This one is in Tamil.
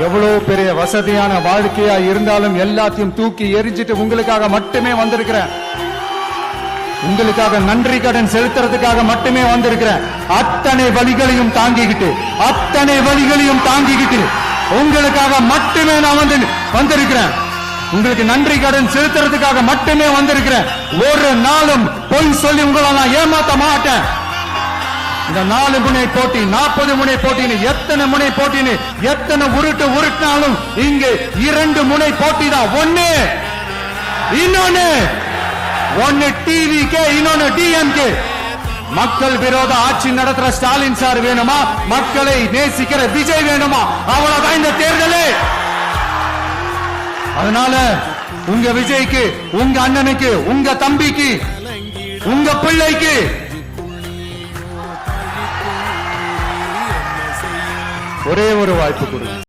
எவ்வளவு பெரிய வசதியான வாழ்க்கையா இருந்தாலும் எல்லாத்தையும் தூக்கி எரிஞ்சிட்டு உங்களுக்காக மட்டுமே வந்திருக்கிறேன். உங்களுக்காக நன்றி கடன் செலுத்துறதுக்காக மட்டுமே வந்திருக்கிறேன். அத்தனை வழிகளையும் தாங்கிக்கிட்டு உங்களுக்காக மட்டுமே நான் வந்திருக்கிறேன். உங்களுக்கு நன்றி கடன் செலுத்துறதுக்காக மட்டுமே வந்திருக்கிறேன். ஒரு நாளும் பொய் சொல்லி உங்களை நான் ஏமாத்த மாட்டேன். இந்த 4 முனை போட்டி 40 முனை போட்டின்னு எத்தனை முனை போட்டின்னு எத்தனை உருட்டினாலும் இங்கே 2 முனை போட்டி தான். ஒன்னு டிவிகே, இன்னொன்னு டிஎம்கே. மக்கள் விரோத ஆட்சி நடத்துற ஸ்டாலின் சார் வேணுமா, மக்களை நேசிக்கிற விஜய் வேணுமா? அவ்வளவுதான் இந்த தேர்தலே. அதனால உங்க விஜய்க்கு, உங்க அண்ணனுக்கு, உங்க தம்பிக்கு, உங்க பிள்ளைக்கு ஒரே ஒரு வாய்ப்பு கொடுங்க.